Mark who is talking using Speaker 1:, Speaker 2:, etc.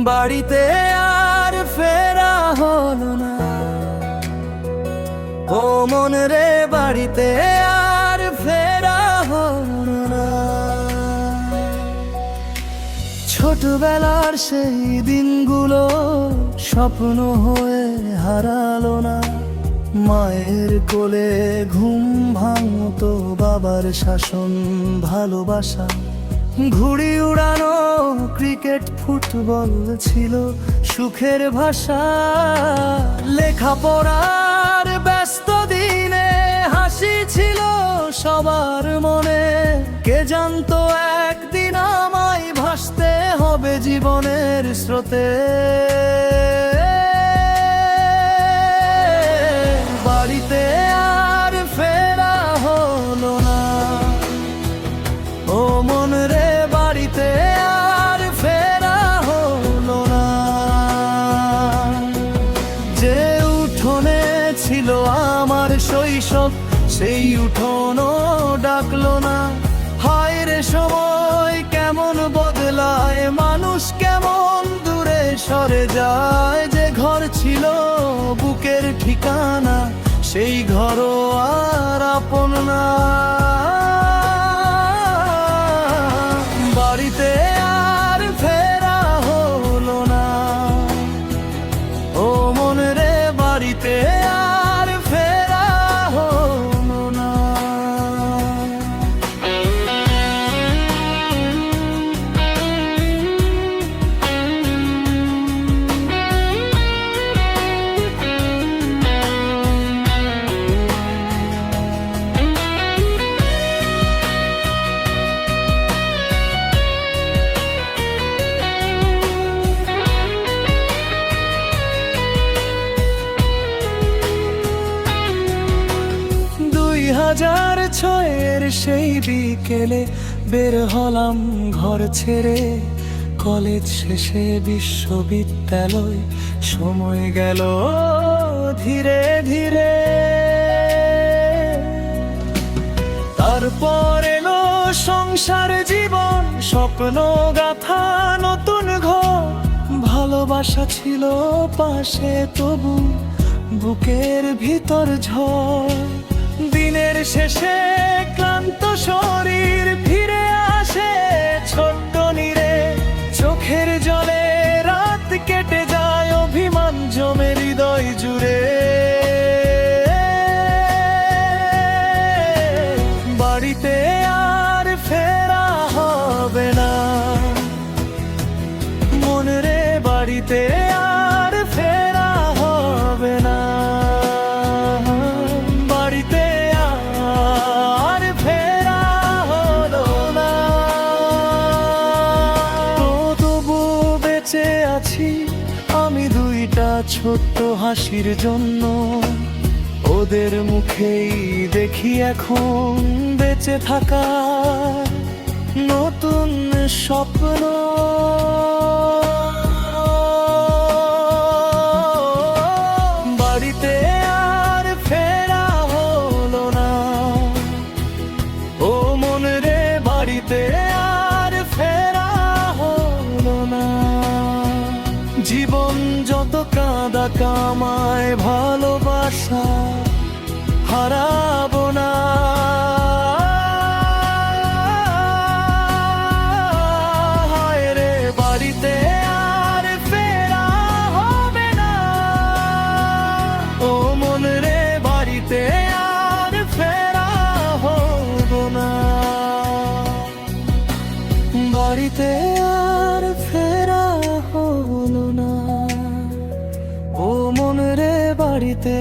Speaker 1: বাড়িতে আর ফেরা হলো না। ও মন রে, বাড়িতে আর ফেরা হলো না। ছোটবেলার সেই দিনগুলো স্বপ্ন হয়ে হারালো না। মায়ের কোলে ঘুম ভাঙতো, বাবার শাসন ভালোবাসা, ঘুড়ি উড়ানো, ক্রিকেট ফুটবল ছিল সুখের ভাষা। লেখাপড়ার ব্যস্ত দিনে হাসি ছিল সবার মনে। কে জানতো একদিন আমায় ভাসতে হবে জীবনের স্রোতে। বাড়িতে আর ফেরা হলো না। ও মন রে, বাড়িতে আর ফেরা হলো না। যে উঠোনে ছিল আমার শৈশব, সেই উঠোনও ডাকলো না। হায় রে সময় কেমন বদলায়, মানুষ কেমন দূরে সরে যায়। যে ঘর ছিল বুকের ঠিকানা, সেই ঘরও আর আপন না। বাড়িতে আর ফেরা হলো না। ও মন রে, বাড়িতে আর ফেরা হলো না। হাজার ছয়ের সেই বিকেলে বের হলাম ঘর ছেড়ে। কলেজ শেষে বিশ্ববিদ্যালয়, সময় গেল ধীরে ধীরে। তারপর এলো সংসার জীবন, স্বপ্ন গাথা নতুন ঘর। ভালোবাসা ছিল পাশে, তবু বুকের ভিতর ঝড়। দিনের শেষে ক্লান্ত শরীর ফিরে আসে ছোট্ট নীরে। চোখের জলে রাত কেটে যায়, অভিমান জমে হৃদয় জুড়ে। বাড়িতে আর ফেরা হবে না। মন রে, বাড়িতে আর ফেরা হবে না। বাড়িতে আর ফেরা হলো না। তবু বেঁচে আছি আমি দুইটা ছোট্ট হাসির জন্য। ওদের মুখেই দেখি এখন বেঁচে থাকা নতুন স্বপ্ন। বাড়িতে আর ফেরা হলো না। ও মন রে, বাড়িতে আর ফেরা হলো না। জীবন যত কাঁদা কামায়, ভালোবাসা হারাবো না। হায় রে, বাড়িতে আর ফেরা হবে না। ও মন রে, বাড়িতে আর ফেরা হলো না। বাড়িতে আর ফেরা হলো না। ও মন রে, বাড়িতে